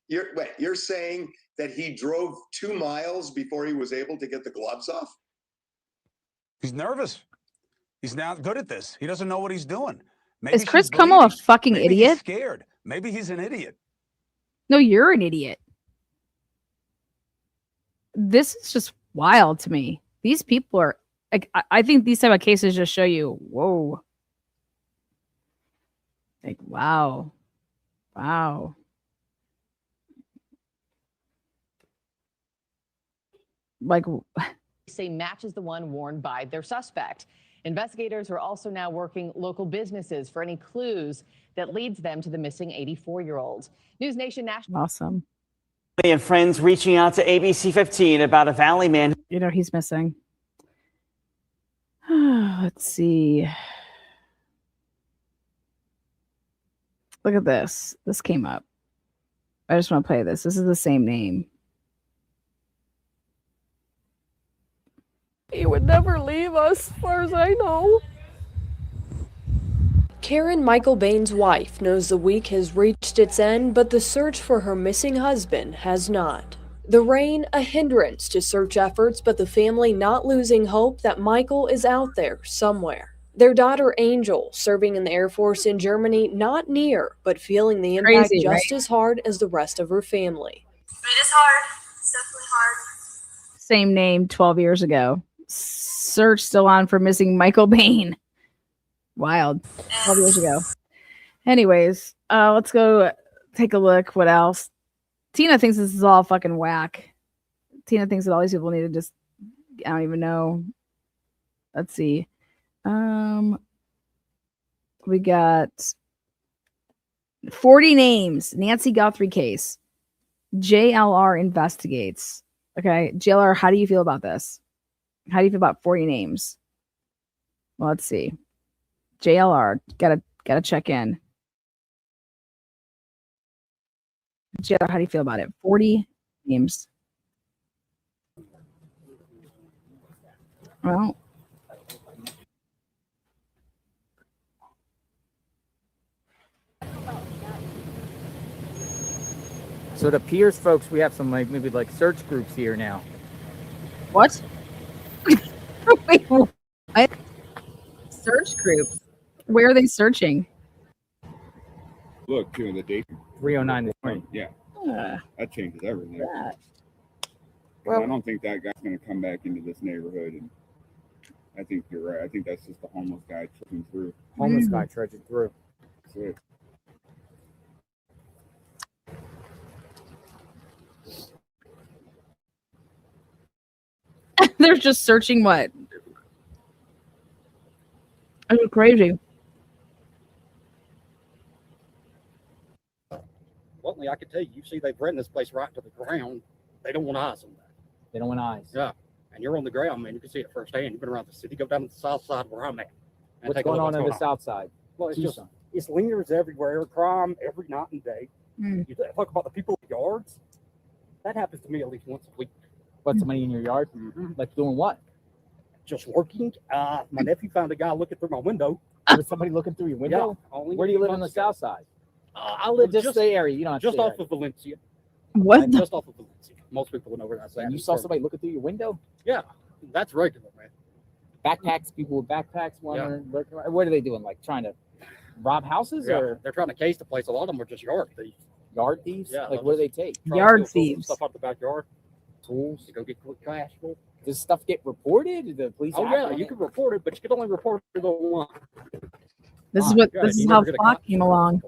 You're saying that he drove 2 miles before he was able to get the gloves off? He's nervous. He's not good at this. He doesn't know what he's doing. Maybe Is Chris she's Como a bleeding. fucking Maybe idiot? He's scared. Maybe he's an idiot. No, you're an idiot. This is just wild to me. These people are like, I think these type of cases just show you, whoa. Like, wow. Like, say matches the one worn by their suspect. Investigators are also now working local businesses for any clues that leads them to the missing 84-year-old. News Nation National. Awesome. And friends reaching out to ABC 15 about a Valley man. You know, he's missing. Let's see. Look at this. This came up. I just want to play this. This is the same name. He would never leave us, as far as I know. Karen, Michael Bane's wife, knows the week has reached its end, but the search for her missing husband has not. The rain, a hindrance to search efforts, but the family not losing hope that Michael is out there somewhere. Their daughter Angel, serving in the Air Force in Germany, not near, but feeling the impact Crazy, just right? as hard as the rest of her family. It is hard. It's definitely hard. Same name 12 years ago. Search still on for missing Michael Bayne. Wild. 12 years ago. Anyways, let's go take a look. What else? Tina thinks this is all fucking whack. Tina thinks that all these people need to just, I don't even know. Let's see. We got 40 names. Nancy Guthrie case. JLR investigates. Okay, JLR, how do you feel about this? How do you feel about 40 names? Well, let's see. JLR, gotta check in. JLR, how do you feel about it? 40 names. Well, so it appears, folks, we have some maybe search groups here now. what? Wait, what? Search groups. Where are they searching? Look, the date 309 this morning. Yeah, that changes everything. Well, I don't think that guy's going to come back into this neighborhood. And I think you're right. I think that's just the homeless guy trudging through. Homeless guy trudging through. That's it. They're just searching what? It's crazy. One thing I can tell you, see they've run this place right to the ground. They don't want eyes on that. They don't want eyes. Yeah. And you're on the ground, man. You can see it firsthand. You've been around the city. Go down to the south side where I'm at. And What's take a going look on the south side? Well, it's Tucson. it's lingers everywhere. Crime every night and day. You talk about the people in the yards. That happens to me at least once a week. What, somebody in your yard? Like doing what? Just working. My nephew found a guy looking through my window. Was somebody looking through your window? Yeah, only Where do you live on the months ago. south side? I live just the area. You don't have to just say off that. of Valencia. What? Just off of Valencia. Most people know where that's at. And you saw somebody looking through your window? Yeah, that's regular, man. Backpacks, people with backpacks. What are they doing? Like trying to rob houses, Yeah, or they're trying to case the place. A lot of them are just yard thieves. yard thieves? Yeah, Like what do they take? Trying to Yard steal thieves. stuff out the backyard Tools. to go get quick cash. Does stuff get reported? Do the police? Oh act yeah, on you it? can report it, but you can only report it on one. This is Oh, what. God, This you is never how get a Flock cop. came along.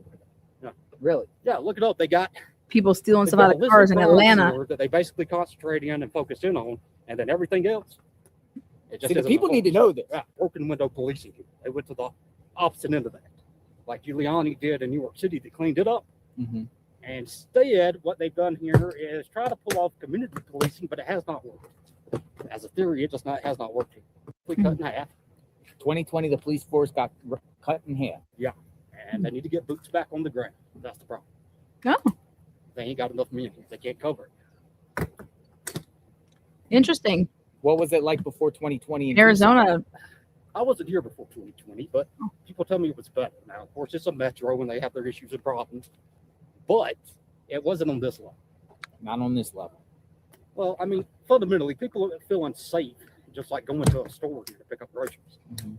Really? Yeah, look it up. They got People stealing they've stuff got out a of list cars in crimes Atlanta. here that they basically concentrate in and focus in on, and then everything else. It See, the isn't people a need to focus. know this. Yeah, broken window policing. They went to the opposite end of that, like Giuliani did in New York City. They cleaned it up. Mm-hmm. And instead, what they've done here is try to pull off community policing, but it has not worked. As a theory, it just has not worked. We cut in half. 2020, the police force got cut in half. Yeah, and they need to get boots back on the ground. That's the problem. Oh, They ain't got enough men. They can't cover it. interesting. What was it like before 2020 in Arizona? I wasn't here before 2020, but people tell me it was better. Now, of course, it's a metro and they have their issues and problems, but it wasn't on this level. Not on this level. Well, I mean, fundamentally, people feel unsafe, just like going to a store here to pick up groceries. Mm-hmm.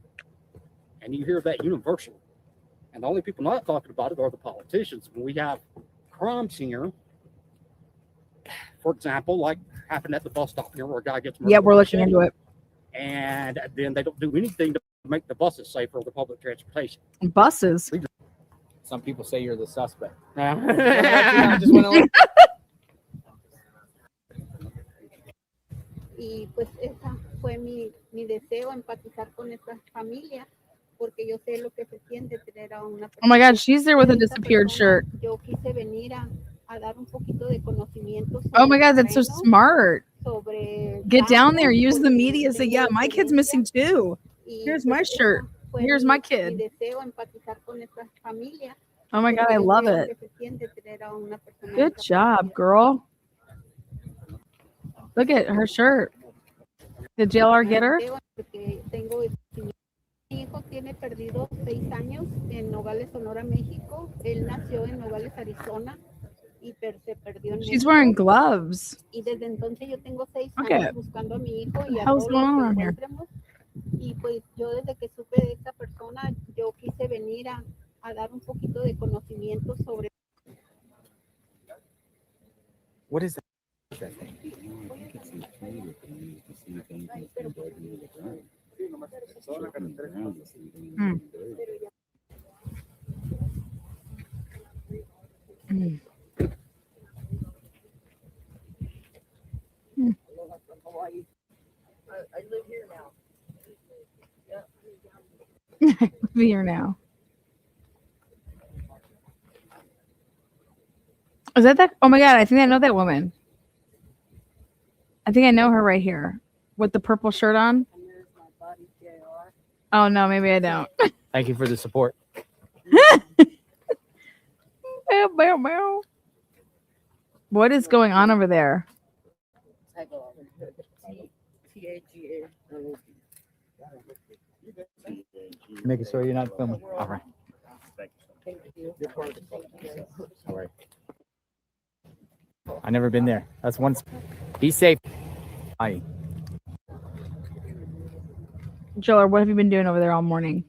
And you hear that universal. And the only people not talking about it are the politicians. When we have crimes here, for example, like happened at the bus stop here where a guy gets murdered. Yeah, we're looking into it. And then they don't do anything to make the buses safer or the public transportation. Buses. Some people say you're the suspect. I just want to Y pues esa fue mi deseo, empatizar con esta familia, porque yo sé lo que se siente tener a una persona. Oh my God, she's there with a disappeared shirt. Yo quise venir a dar un poquito de conocimiento. Oh my God, that's so smart. Get down there, use the media, say, yeah, my kid's missing too. Here's my shirt. Here's my kid. Oh my God, I love it. Good job, girl. Look at her shirt. Did JLR get her? Mi hijo tiene perdido 6 años en Nogales, Sonora, México. Él nació en Nogales, Arizona, y se perdió en She's México. wearing gloves. Y desde entonces yo tengo 6 Okay. años buscando a mi hijo y a How's todos going los on que around here? encontremos. Y pues yo desde que supe de esta persona, yo quise venir a dar un poquito de conocimiento sobre. What is that? Mm. Mm. Mm. I live here now. Be here now. Is that? Oh my God, I think I know that woman. I think I know her right here with the purple shirt on. Oh no, maybe I don't. Thank you for the support. Bow, bow, bow. What is going on over there? Making sure you're not filming. All right. All right. I never been there. That's one. Be safe. Bye. Joel, what have you been doing over there all morning?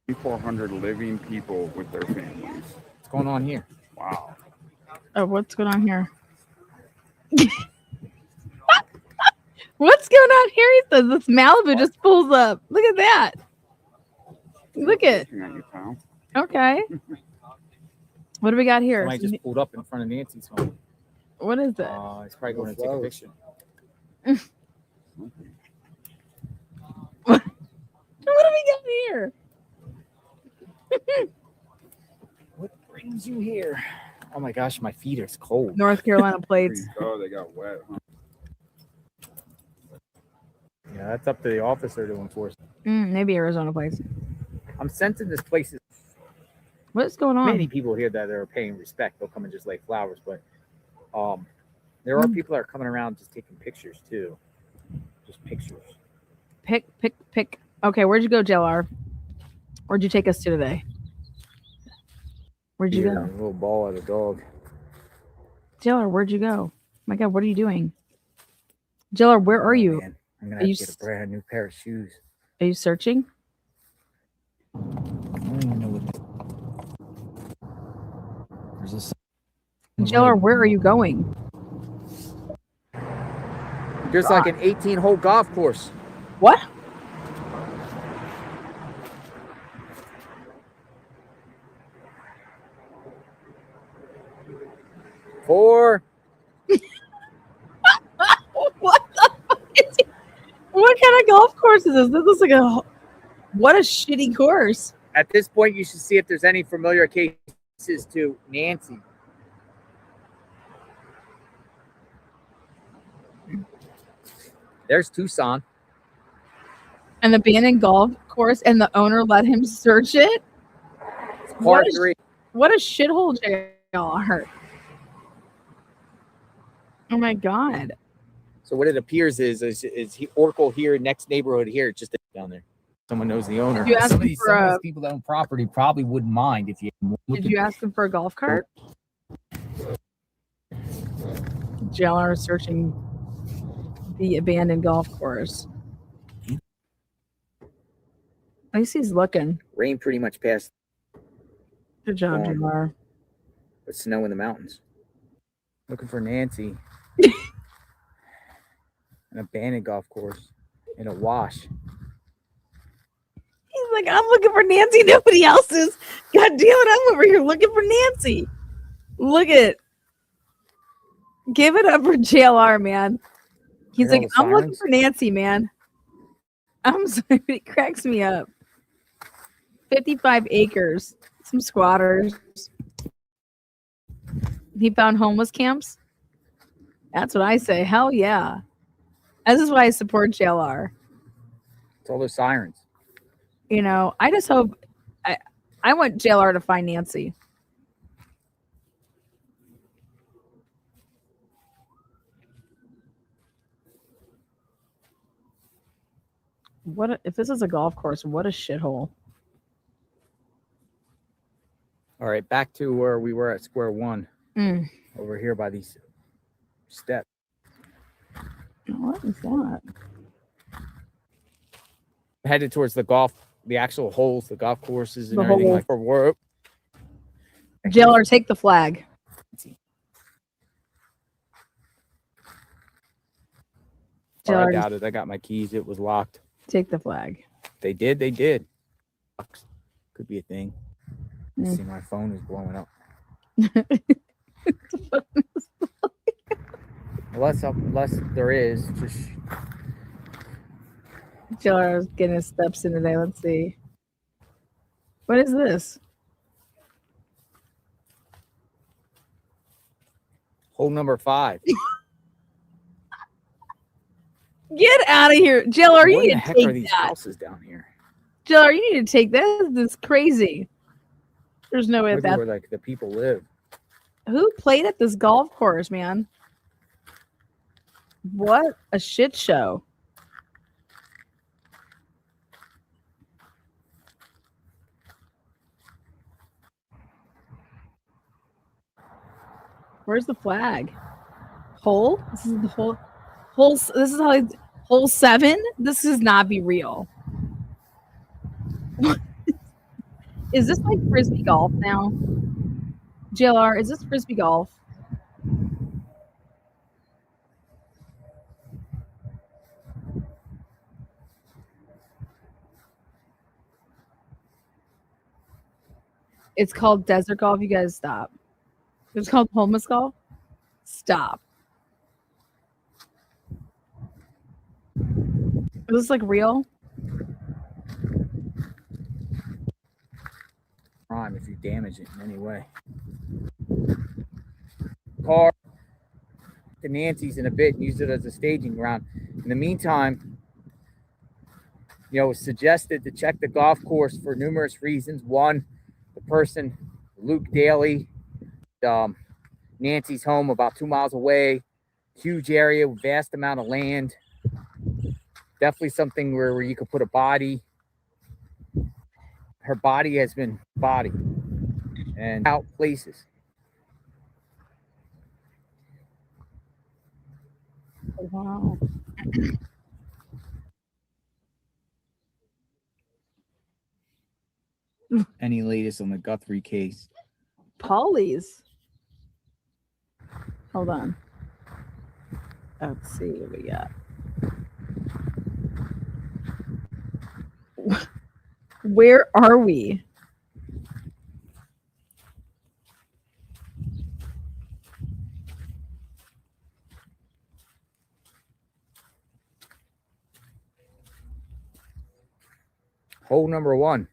2,400 living people with their families. What's going on here? Wow. Oh, what's going on here? What's going on here? He says this Malibu just pulls up. Look at that. Look at. Okay. What do we got here? Somebody just pulled up in front of Nancy's home. What is it? He's probably going to take a picture. What do we got here? What brings you here? Oh my gosh, my feet are cold. North Carolina plates. Oh, they got wet, huh? Yeah, that's up to the officer to enforce. Maybe Arizona plates. I'm sensing this place is. What's going on? Many people here that are paying respect. They'll come and just lay flowers, but there are people that are coming around just taking pictures too. Just pictures. Pick. Okay, where'd you go, JLR? Where'd you take us to today? Where'd you go? A little ball at a dog. JLR, where'd you go? My God, what are you doing? JLR, where are you? Man, I'm gonna have to get a brand new pair of shoes. Are you searching? I don't even know what this. There's this. JLR, where are you going? There's like an 18-hole golf course. What? Four. What the fuck is it? What kind of golf course is this? This looks like what a shitty course. At this point, you should see if there's any familiar cases to Nancy. There's Tucson. An abandoned golf course, and the owner let him search it. Part 3. What a shithole JR. Oh my god. So what it appears is he Oracle here, next neighborhood here, just down there. Someone knows the owner. Did you ask Some of him these for people that own property probably wouldn't mind if you. Did you ask him for a golf cart? JR searching the abandoned golf course. At least he's looking. Rain pretty much passed. Good job, JR. But snow in the mountains. Looking for Nancy. An abandoned golf course in a wash. He's like, I'm looking for Nancy. Nobody else is. God damn it, I'm over here looking for Nancy. Look at. Give it up for JLR, man. He's like, I'm looking for Nancy, man. I'm sorry, it cracks me up. 55 acres. Some squatters. He found homeless camps. That's what I say. Hell yeah. This is why I support JLR. It's all those sirens. You know, I just hope I want JLR to find Nancy. If this is a golf course, what a shithole. All right, back to where we were at square one. Over here by these steps. What is that? Headed towards the actual holes, the golf courses and The everything hole. like for work. JLR, take the flag. Oh, I doubt it. I got my keys. It was locked. Take the flag. They did. Could be a thing. Let's see, my phone is blowing up. Unless there is, just JLR is getting his steps in today. Let's see. What is this? hole number 5. Get out of here. JLR, you What need the to heck take are these that. houses down here? JLR, you need to take this. This is crazy. There's no way Maybe that where like the people live. Who played at this golf course, man? What a shit show. Where's the flag? Hole? This is the hole. This is how hole 7? This does not be real. Is this like frisbee golf now? JLR, is this frisbee golf? It's called desert golf. You guys stop. It's called homeless golf. Stop. Is this like real? Crime if you damage it in any way. Car to Nancy's in a bit and use it as a staging ground. In the meantime, it was suggested to check the golf course for numerous reasons. One, the person, Luke Daly, Nancy's home about 2 miles away, huge area, vast amount of land. Definitely something where you could put a body. Her body has been bodied and out places. Wow. Any latest on the Guthrie case? Polly's. Hold on. Let's see what we got. Where are we? Hole number 1.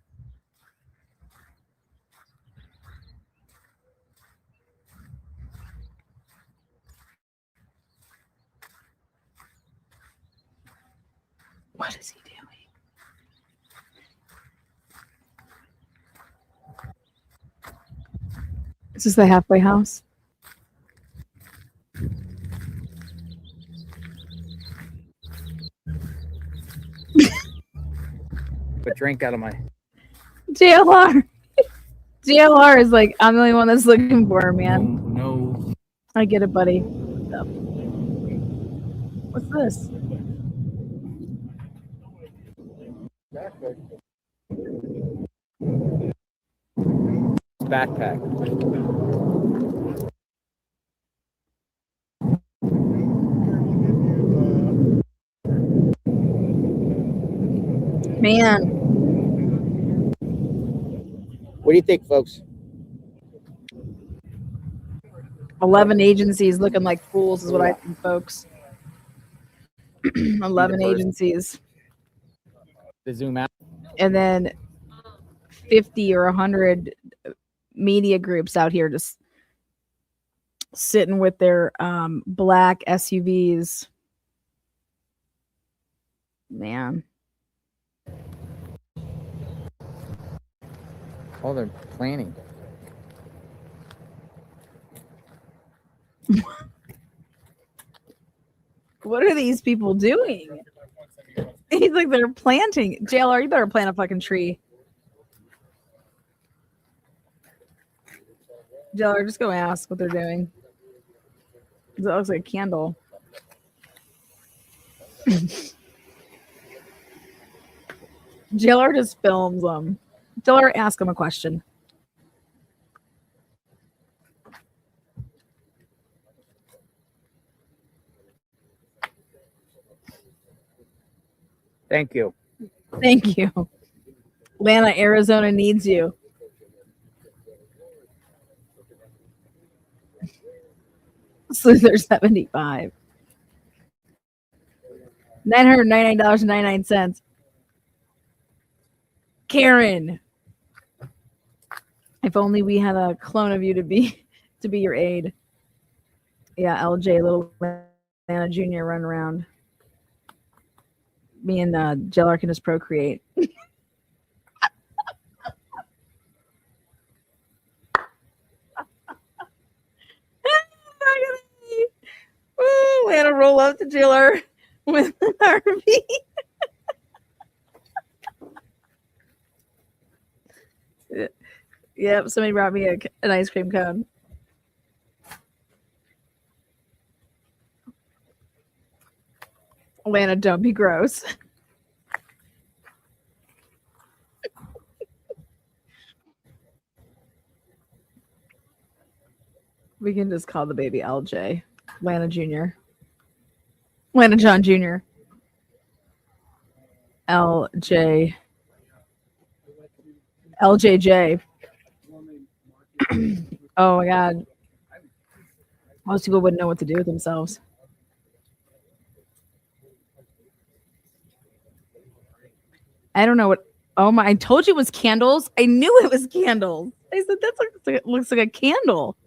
What is he doing? Is this the halfway house? A drink out of my. JLR. JLR is like, I'm the only one that's looking for her, man. No. I get it, buddy. What's this? Backpack. Man. What do you think, folks? 11 agencies looking like fools is what I think, folks. 11 agencies. To zoom out. And then 50 or 100 media groups out here just sitting with their black SUVs. Man. Oh, they're planning. What are these people doing? He's like, they're planting. JLR, you better plant a fucking tree. JLR, just go ask what they're doing. It looks like a candle. JLR just films them. JLR, ask him a question. Thank you. Thank you. Atlanta, Arizona needs you. Sluther 75. $999.99. Karen. If only we had a clone of you to be your aide. Yeah, LJ, little Atlanta Jr. run around. Me and JLR can just procreate. Ooh, Lana roll up to JLR with an RV. Yep, somebody brought me an ice cream cone. Lana, don't be gross. We can just call the baby LJ. Lana Jr. Lana John Jr. LJ. LJJ. Oh my God. Most people wouldn't know what to do with themselves. I don't know what. Oh my! I told you it was candles. I knew it was candles. I said that looks like a candle.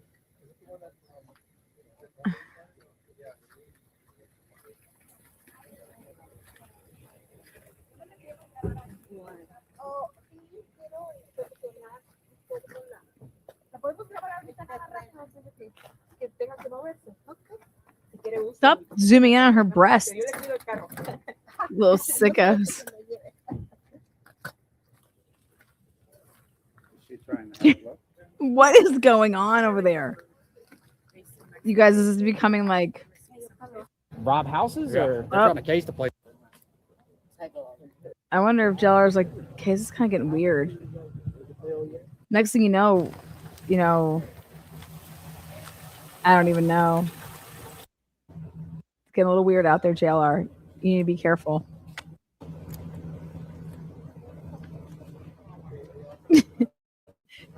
Stop zooming in on her breasts. Little sickos. What is going on over there? You guys, this is becoming like Rob houses, or they're trying to case the place. I wonder if JLR's like, okay, this is kind of getting weird. Next thing you know, I don't even know. It's getting a little weird out there, JLR. You need to be careful.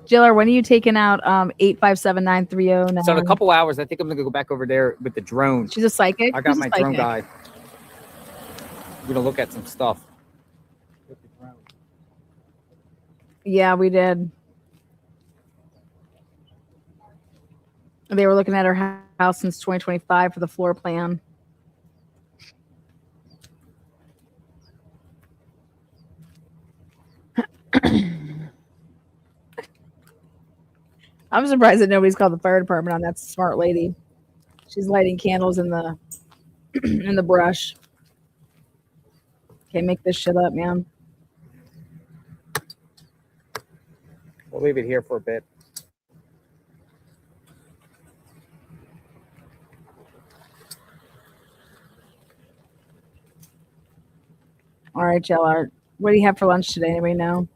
JLR, when are you taking out 857-9309? So in a couple hours, I think I'm gonna go back over there with the drone. She's a psychic. I got my drone guy. We're gonna look at some stuff. Yeah, we did. They were looking at her house since 2025 for the floor plan. I'm surprised that nobody's called the fire department on that smart lady. She's lighting candles in the in the brush. Can't make this shit up, man. We'll leave it here for a bit. All right, JLR. What do you have for lunch today? Anybody know?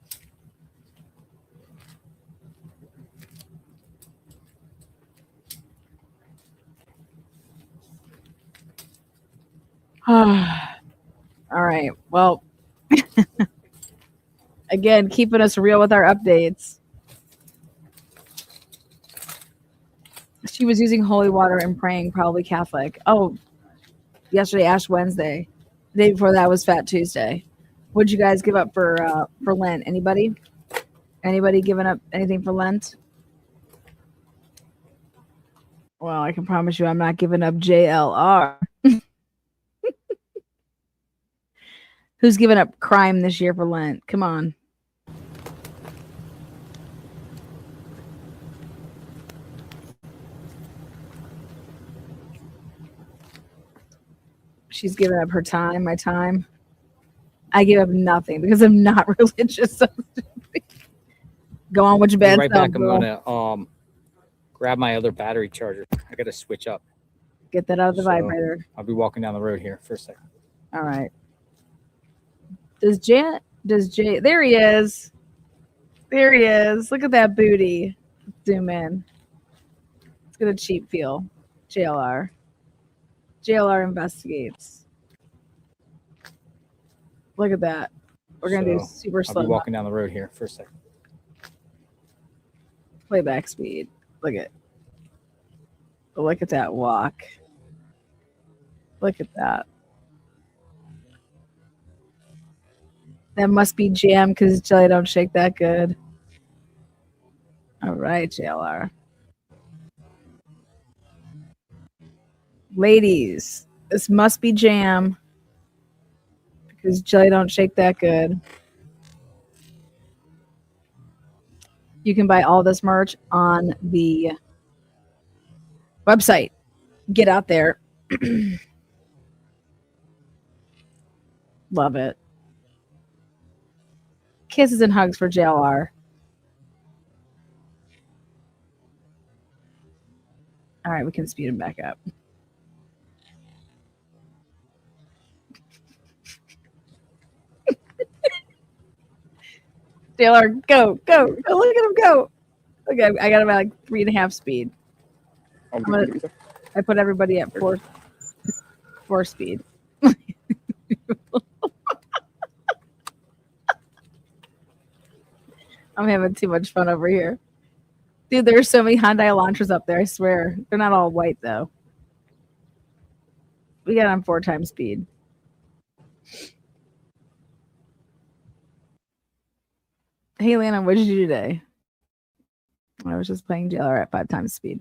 All right. Well, again, keeping us real with our updates. She was using holy water and praying, probably Catholic. Oh, yesterday, Ash Wednesday. The day before that was Fat Tuesday. What'd you guys give up for Lent? Anybody? Anybody giving up anything for Lent? Well, I can promise you I'm not giving up JLR. Who's giving up crime this year for Lent? Come on. She's giving up her time, my time. I give up nothing because I'm not religious. Go on with your bad Right self, back. girl. I'm gonna grab my other battery charger. I gotta switch up. Get that out of the vibrator. I'll be walking down the road here for a second. All right. Does Jay there he is. There he is. Look at that booty. Zoom in. It's gonna cheap feel. JLR. JLR investigates. Look at that. We're gonna do super slow. I'll be walking down the road here for a second. Playback speed. Look at that walk. Look at that. That must be jam because jelly don't shake that good. All right, JLR. Ladies, this must be jam because jelly don't shake that good. You can buy all this merch on the website. Get out there. Love it. Kisses and hugs for JLR. All right, we can speed him back up. JLR, go. Look at him go. Okay, I got him at like 3.5 speed. I put everybody at 4 speed. I'm having too much fun over here. Dude, there's so many Hyundai Elantras up there, I swear. They're not all white, though. We got on 4 times speed. Hey, Lana, what did you do today? I was just playing JLR at 5 times speed.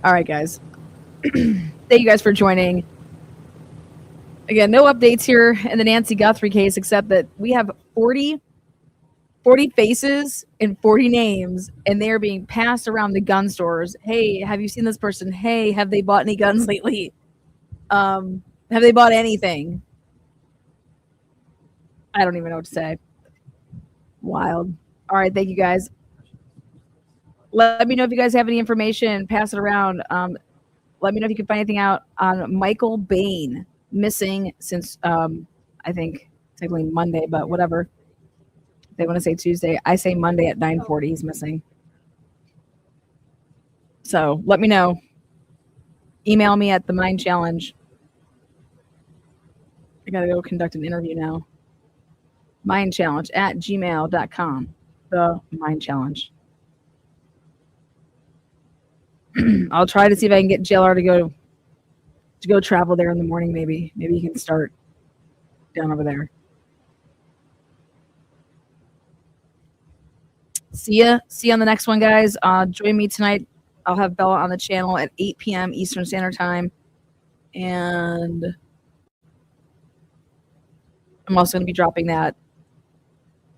All right, guys. Thank you guys for joining. Again, no updates here in the Nancy Guthrie case, except that we have 40 faces and 40 names, and they are being passed around the gun stores. Hey, have you seen this person? Hey, have they bought any guns lately? Have they bought anything? I don't even know what to say. Wild. All right, thank you guys. Let me know if you guys have any information. Pass it around. Let me know if you can find anything out on Michael Bayne, missing since I think technically Monday, but whatever. They want to say Tuesday. I say Monday at 9:40. He's missing. So let me know. Email me at the Mind Challenge. I gotta go conduct an interview now. mindchallenge@gmail.com. The Mind Challenge. I'll try to see if I can get JLR to go travel there in the morning. Maybe he can start down over there. See you on the next one, guys. Join me tonight. I'll have Bella on the channel at 8 p.m. Eastern Standard Time. And I'm also going to be dropping the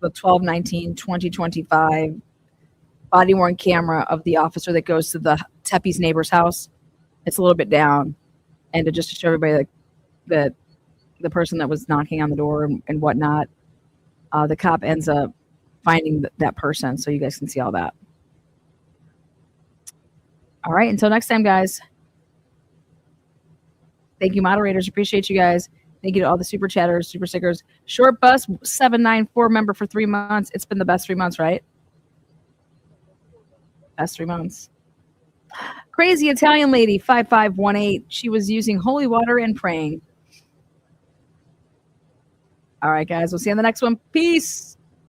12/19/2025 body-worn camera of the officer that goes to the Tempe's neighbor's house. It's a little bit down. And just to show everybody that the person that was knocking on the door and whatnot, the cop ends up finding that person. So you guys can see all that. All right. Until next time, guys. Thank you, moderators. Appreciate you guys. Thank you to all the super chatters, super stickers. Short Bus 794 member for 3 months. It's been the best 3 months, right? Best 3 months. Crazy Italian lady 5518. She was using holy water and praying. All right, guys. We'll see you on the next one. Peace.